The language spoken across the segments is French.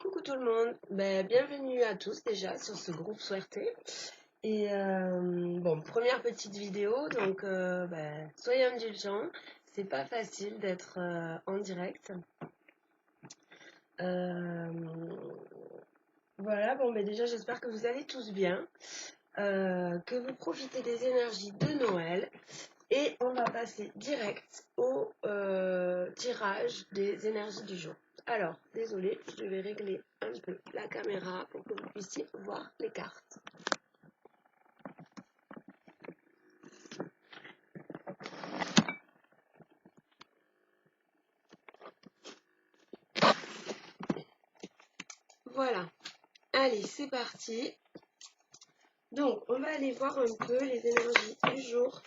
Coucou tout le monde, bienvenue à tous déjà sur ce groupe Suerte. Et bon, première petite vidéo, donc soyez indulgents, c'est pas facile d'être en direct. Voilà, déjà j'espère que vous allez tous bien, que vous profitez des énergies de Noël. Et on va passer direct au tirage des énergies du jour. Alors, désolé, je vais régler un peu la caméra pour que vous puissiez voir les cartes. Voilà. Allez, c'est parti. Donc, on va aller voir un peu les énergies du jour.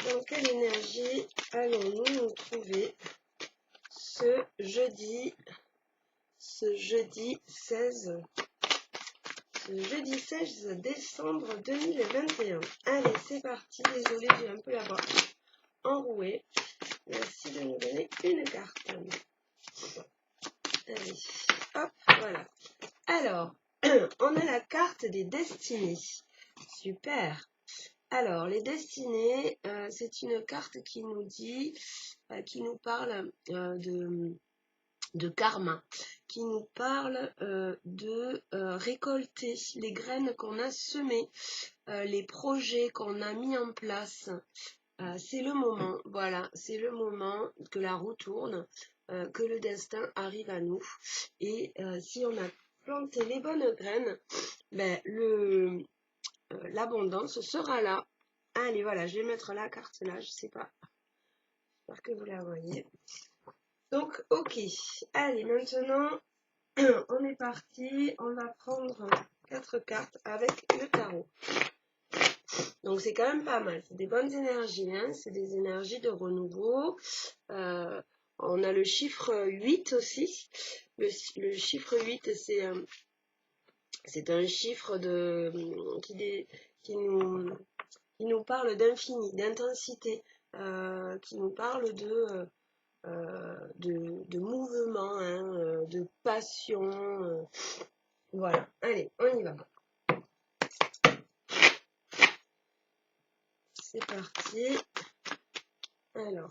Dans quelle énergie allons-nous nous trouver ce jeudi 16 décembre 2021. Allez, c'est parti. Désolée, j'ai un peu la voix enrouée. Merci de nous donner une carte. Allez, hop, voilà. Alors, on a la carte des destinées. Super. Alors, les destinées, c'est une carte qui nous dit, qui nous parle de karma, qui nous parle de récolter les graines qu'on a semées, les projets qu'on a mis en place. C'est le moment, voilà, c'est le moment que la roue tourne, que le destin arrive à nous. Et si on a planté les bonnes graines, l'abondance sera là. Allez, voilà, je vais mettre la carte là, je sais pas, j'espère que vous la voyez. Donc, ok. Allez, maintenant, on est parti. On va prendre 4 cartes avec le tarot. Donc, c'est quand même pas mal. C'est des bonnes énergies. Hein, c'est des énergies de renouveau. On a le chiffre 8 aussi. Le chiffre 8, c'est un chiffre qui nous parle d'infini, d'intensité, qui nous parle de mouvement, hein, de passion. Voilà, allez, on y va. C'est parti. Alors,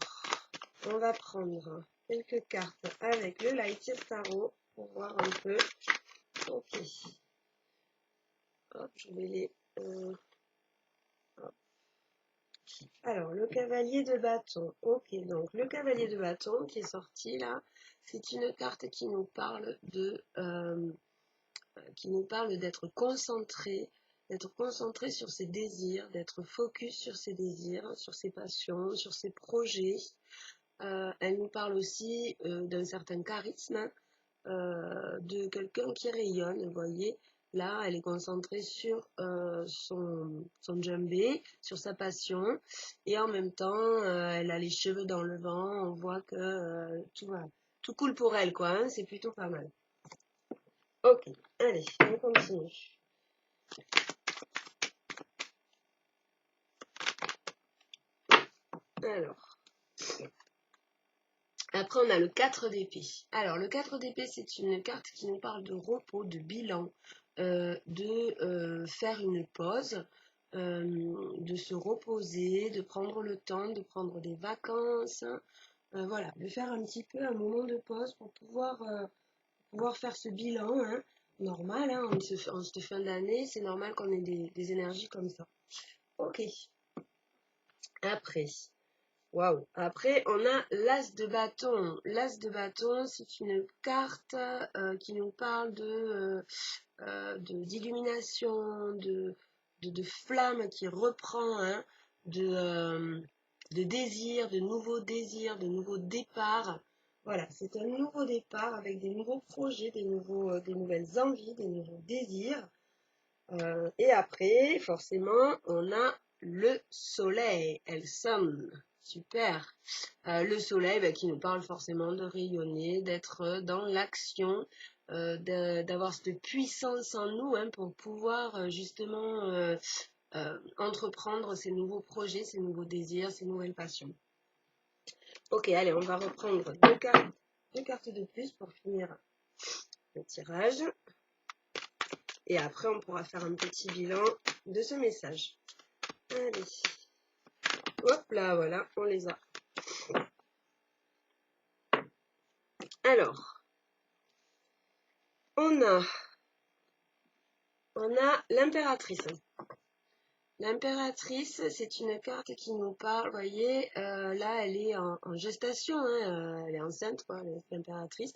on va prendre quelques cartes avec le Light Tarot pour voir un peu. Ok. Hop, je vais les... Alors, le cavalier de bâton. Ok, donc le cavalier de bâton qui est sorti là, c'est une carte qui nous parle d'être concentré sur ses désirs, d'être focus sur ses désirs, sur ses passions, sur ses projets. Elle nous parle aussi d'un certain charisme, de quelqu'un qui rayonne, vous voyez. Là, elle est concentrée sur son djembé, sur sa passion, et en même temps, elle a les cheveux dans le vent. On voit que tout coule pour elle, quoi. Hein, c'est plutôt pas mal. Ok, allez, on continue. Alors, après on a le 4 d'épée. Alors, le 4 d'épée, c'est une carte qui nous parle de repos, de bilan, de faire une pause, de se reposer, de prendre le temps, de prendre des vacances. Voilà, de faire un petit peu un moment de pause pour pouvoir faire ce bilan, hein, normal, hein, en cette fin d'année, c'est normal qu'on ait des énergies comme ça. Ok. Après, waouh. Après, on a l'as de bâton. L'as de bâton, c'est une carte qui nous parle d'illumination, de flamme qui reprend, hein, de désirs, de nouveaux désirs, de nouveaux départs. Voilà, c'est un nouveau départ avec des nouveaux projets, des nouvelles envies, des nouveaux désirs. Et après, forcément, on a le soleil, El Sun. Super. Le soleil qui nous parle forcément de rayonner, d'être dans l'action, d'avoir cette puissance en nous, hein, pour pouvoir justement entreprendre ces nouveaux projets, ces nouveaux désirs, ces nouvelles passions. Ok, allez, on va reprendre deux cartes de plus pour finir le tirage. Et après, on pourra faire un petit bilan de ce message. Allez. Hop là, voilà, on les a. Alors, on a l'impératrice. L'impératrice, c'est une carte qui nous parle, vous voyez, là elle est en gestation, hein, elle est enceinte, quoi, l'impératrice.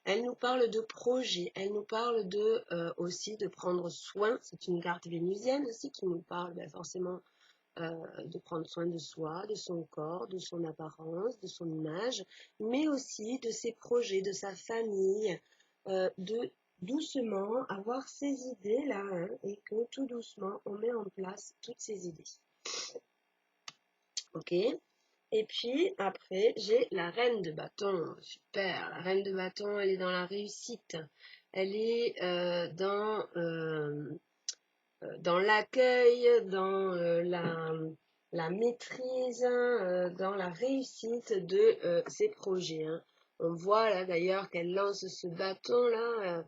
Elle nous parle de projet, elle nous parle de aussi de prendre soin, c'est une carte vénusienne aussi qui nous parle forcément de prendre soin de soi, de son corps, de son apparence, de son image, mais aussi de ses projets, de sa famille, de doucement avoir ces idées là, hein, et que tout doucement on met en place toutes ces idées. Ok. Et puis après j'ai la reine de bâton, super, la reine de bâton elle est dans la réussite, elle est dans l'accueil, dans la maîtrise, dans la réussite de ses projets. Hein. On voit là d'ailleurs qu'elle lance ce bâton là,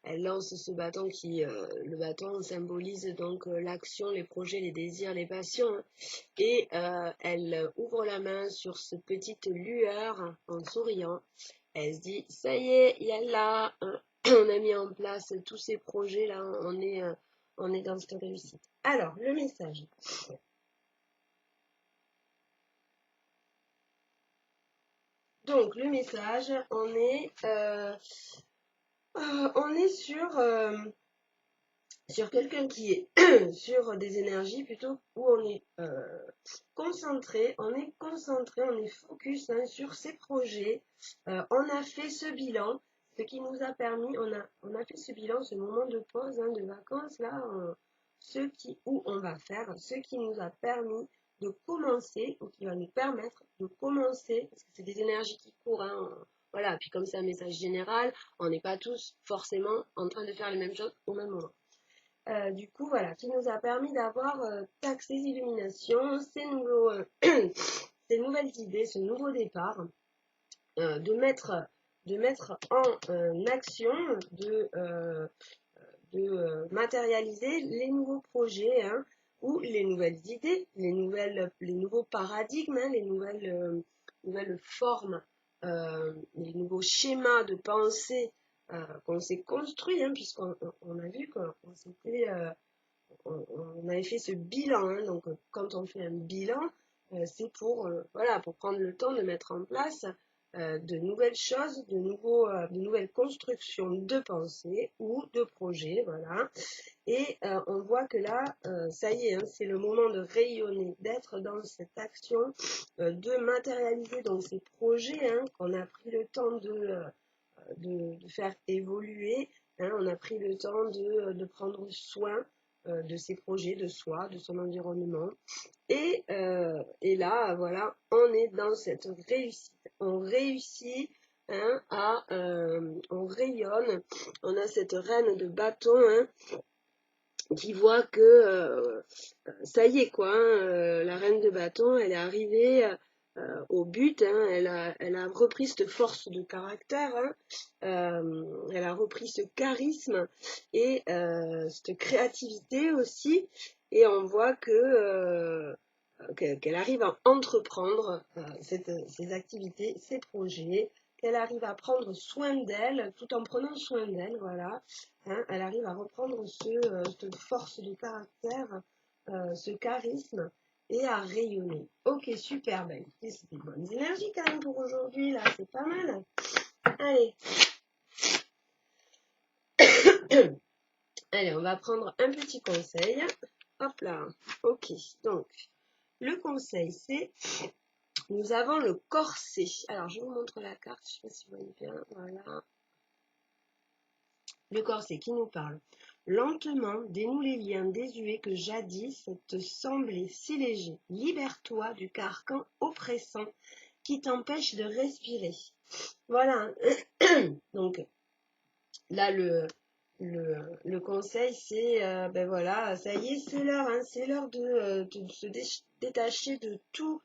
elle lance ce bâton qui, le bâton symbolise donc l'action, les projets, les désirs, les passions. Hein. Et elle ouvre la main sur cette petite lueur en souriant. Elle se dit, ça y est, il y a là, on a mis en place tous ces projets là, on est dans cette réussite. Alors, le message. Donc, le message, on est sur quelqu'un qui est sur des énergies plutôt où on est concentré, on est focus hein, sur ces projets. On a fait ce bilan, ce qui nous a permis, on a fait ce bilan, ce moment de pause, hein, de vacances là, où on va faire, ce qui nous a permis de commencer, ou qui va nous permettre de commencer, parce que c'est des énergies qui courent, hein, voilà, puis comme c'est un message général, on n'est pas tous forcément en train de faire les mêmes choses au même moment. Du coup, voilà, qui nous a permis d'avoir ces illuminations, ces nouvelles idées, ce nouveau départ, de mettre en action, de matérialiser les nouveaux projets hein, ou les nouvelles idées, les nouveaux paradigmes, hein, les nouvelles formes, les nouveaux schémas de pensée qu'on s'est construits, hein, puisqu'on a vu on avait fait ce bilan. Hein, donc, quand on fait un bilan, c'est pour, voilà, pour prendre le temps de mettre en place de nouvelles choses, de nouvelles constructions de pensée ou de projets, voilà. Et on voit que là, ça y est, hein, c'est le moment de rayonner, d'être dans cette action, de matérialiser donc ces projets hein, qu'on a pris le temps de faire évoluer. Hein, on a pris le temps de prendre soin de ses projets, de soi, de son environnement. Et là, voilà, on est dans cette réussite. On réussit hein, on rayonne. On a cette reine de bâton hein, qui voit que ça y est quoi, hein, la reine de bâton, elle est arrivée au but, hein, elle a repris cette force de caractère, hein, elle a repris ce charisme et cette créativité aussi, et on voit qu'elle arrive à entreprendre ces activités, ces projets, qu'elle arrive à prendre soin d'elle tout en prenant soin d'elle, voilà. Hein, elle arrive à reprendre cette force de caractère, ce charisme et à rayonner. Ok, super belle. C'est des bonnes énergies quand même pour aujourd'hui, là, c'est pas mal. Allez. Allez, on va prendre un petit conseil. Hop là. Ok, donc, le conseil, c'est, nous avons le corset. Alors, je vous montre la carte, je sais pas si vous voyez bien, voilà. Le corset qui nous parle. Lentement, dénoue les liens désuets que jadis te semblaient si légers. Libère-toi du carcan oppressant qui t'empêche de respirer. Voilà. Donc, là, le conseil, c'est, ben voilà, ça y est, c'est l'heure, hein, c'est l'heure de se détacher de tous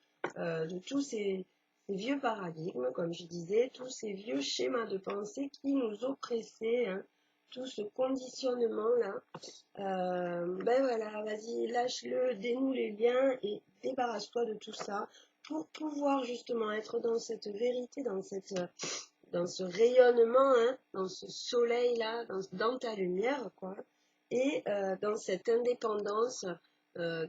ces vieux paradigmes, comme je disais, tous ces vieux schémas de pensée qui nous oppressaient, hein, tout ce conditionnement-là. Ben voilà, vas-y, lâche-le, dénoue les liens et débarrasse-toi de tout ça pour pouvoir justement être dans cette vérité, dans ce rayonnement, hein, dans ce soleil-là, dans ta lumière, quoi, et dans cette indépendance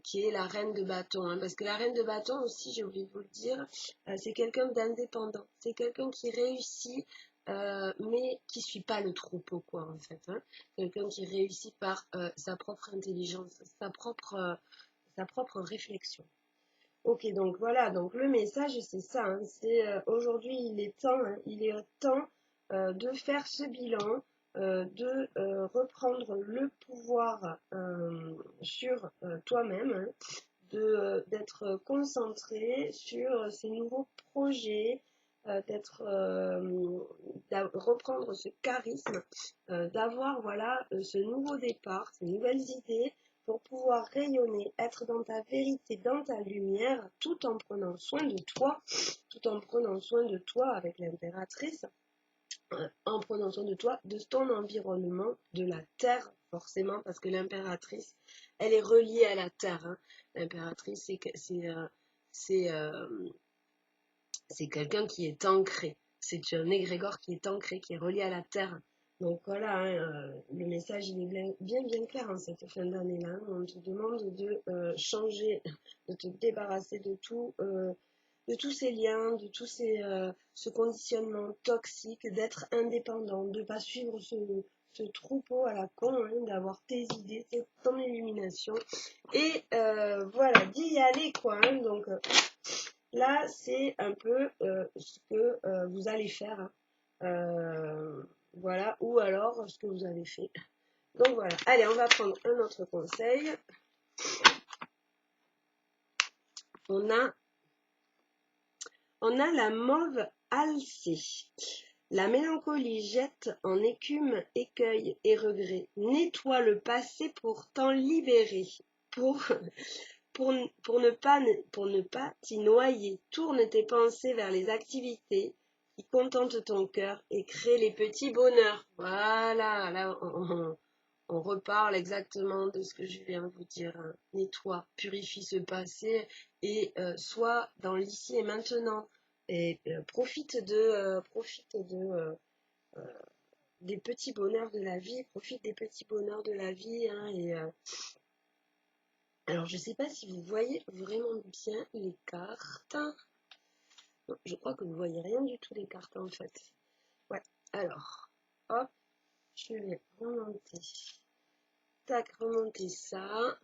qui est la reine de bâton, hein, parce que la reine de bâton aussi, j'ai oublié de vous le dire, c'est quelqu'un d'indépendant, c'est quelqu'un qui réussit, mais qui suit pas le troupeau, quoi, en fait, hein, quelqu'un qui réussit par sa propre intelligence, sa propre réflexion. Ok, donc voilà, donc le message c'est ça, hein, c'est aujourd'hui il est temps de faire ce bilan, de reprendre le pouvoir sur toi-même, hein, d'être concentré sur ces nouveaux projets, reprendre ce charisme, d'avoir voilà ce nouveau départ, ces nouvelles idées pour pouvoir rayonner, être dans ta vérité, dans ta lumière, tout en prenant soin de toi avec l'impératrice, en prenant soin de toi, de ton environnement, de la terre, forcément, parce que l'impératrice, elle est reliée à la terre, hein. L'impératrice, c'est quelqu'un qui est ancré. C'est un égrégore qui est ancré, qui est relié à la terre. Donc voilà, hein, le message il est bien clair en cette fin d'année-là. Hein. On te demande de changer, de te débarrasser de tout, de tous ces liens, de tout ce conditionnement toxique, d'être indépendant, de ne pas suivre ce troupeau à la con, hein, d'avoir tes idées, ton illumination. Et voilà, d'y aller quoi. Hein, donc là, c'est un peu ce que vous allez faire. Hein. Voilà, ou alors ce que vous avez fait. Donc voilà, allez, on va prendre un autre conseil. On a la mauve alcée. La mélancolie jette en écume écueil et regret. Nettoie le passé pour t'en libérer. Pour ne pas t'y noyer, tourne tes pensées vers les activités qui contentent ton cœur et crée les petits bonheurs. Voilà, là on reparle exactement de ce que je viens de vous dire. Hein. Nettoie, purifie ce passé et sois dans l'ici et maintenant. Et profite des petits bonheurs de la vie, profite des petits bonheurs de la vie, hein, et alors, je ne sais pas si vous voyez vraiment bien les cartes. Non, je crois que vous ne voyez rien du tout les cartes en fait. Ouais, alors, hop, je vais remonter. Tac, remonter ça.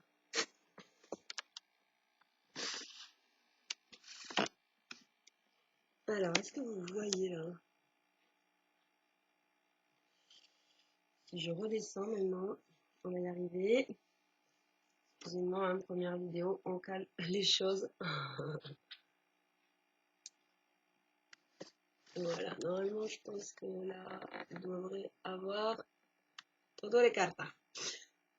Alors, est-ce que vous voyez là? Si je redescends maintenant, on va y arriver. Excusez-moi, hein, première vidéo, on cale les choses. Voilà, normalement, je pense que là, vous devrez avoir toutes les cartes.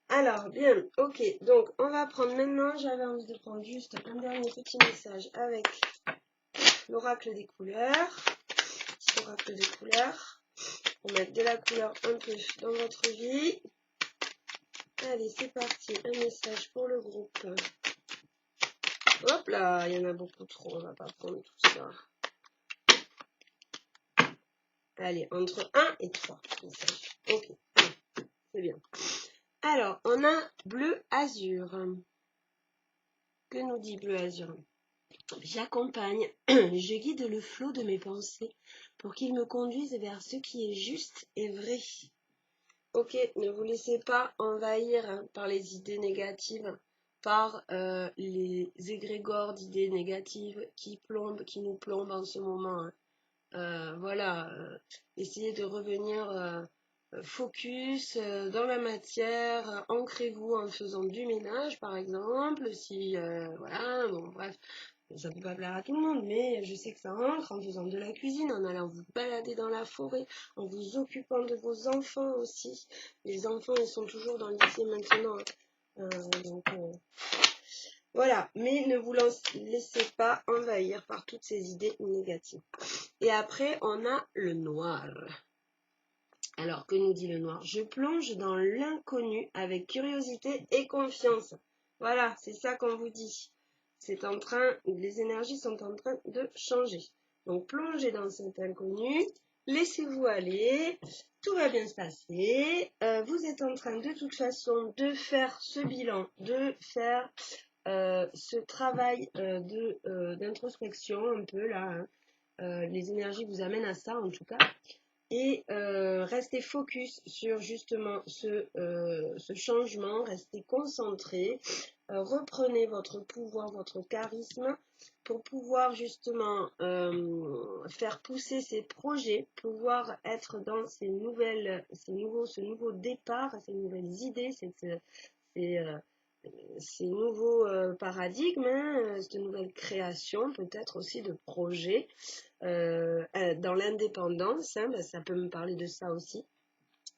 Alors, bien, ok, donc on va prendre maintenant, j'avais envie de prendre juste un dernier petit message avec l'oracle des couleurs. L'oracle des couleurs, pour mettre de la couleur un peu dans votre vie. Allez, c'est parti, un message pour le groupe. Hop là, il y en a beaucoup trop, on va pas prendre tout ça. Allez, entre 1 et 3 messages. Ok, c'est bien. Alors, on a bleu azur. Que nous dit bleu azur? J'accompagne, je guide le flot de mes pensées pour qu'il me conduise vers ce qui est juste et vrai. Ok, ne vous laissez pas envahir hein, par les idées négatives, par les égrégores d'idées négatives qui nous plombent en ce moment. Hein. Voilà, essayez de revenir focus dans la matière, ancrez-vous en faisant du ménage par exemple, si voilà, bon bref, ça peut pas plaire à tout le monde, mais je sais que ça rentre en faisant de la cuisine, en allant vous balader dans la forêt, en vous occupant de vos enfants aussi. Les enfants, ils sont toujours dans le lycée maintenant. Hein. Donc Voilà, mais ne vous laissez pas envahir par toutes ces idées négatives. Et après, on a le noir. Alors, que nous dit le noir? Je plonge dans l'inconnu avec curiosité et confiance. Voilà, c'est ça qu'on vous dit. Les énergies sont en train de changer. Donc, plongez dans cet inconnu, laissez-vous aller, tout va bien se passer. Vous êtes en train de toute façon de faire ce bilan, de faire ce travail d'introspection un peu là. Les énergies vous amènent à ça en tout cas. Et restez focus sur justement ce changement, restez concentré, reprenez votre pouvoir, votre charisme pour pouvoir justement faire pousser ces projets, pouvoir être dans ce nouveau départ, ces nouvelles idées, ces nouveaux paradigmes, hein, cette nouvelle création peut-être aussi de projets dans l'indépendance, hein, ben, ça peut me parler de ça aussi,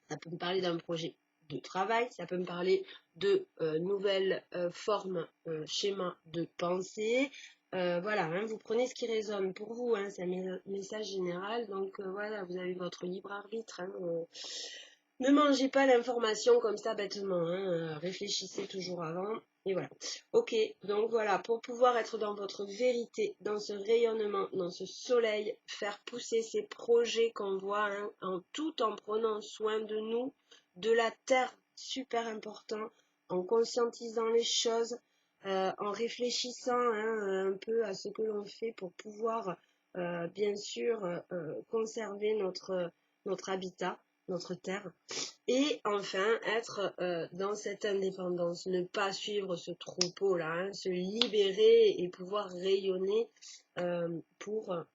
ça peut me parler d'un projet de travail, ça peut me parler de nouvelles formes, schémas de pensée. Voilà, hein, vous prenez ce qui résonne pour vous, hein, c'est un message général, donc voilà, vous avez votre libre arbitre. Hein, ne mangez pas l'information comme ça bêtement, hein, réfléchissez toujours avant. Et voilà. Ok, donc voilà, pour pouvoir être dans votre vérité, dans ce rayonnement, dans ce soleil, faire pousser ces projets qu'on voit, hein, tout en prenant soin de nous, de la terre, super important, en conscientisant les choses, en réfléchissant hein, un peu à ce que l'on fait pour pouvoir, bien sûr, conserver notre habitat, notre terre. Et enfin, être dans cette indépendance, ne pas suivre ce troupeau-là, hein, se libérer et pouvoir rayonner pour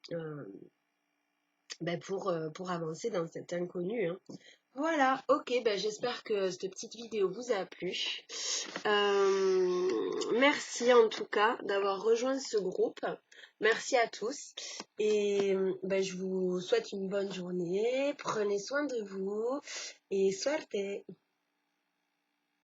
avancer dans cet inconnu. Hein. Voilà, ok, ben j'espère que cette petite vidéo vous a plu. Merci en tout cas d'avoir rejoint ce groupe. Merci à tous. Et ben, je vous souhaite une bonne journée. Prenez soin de vous et suerte.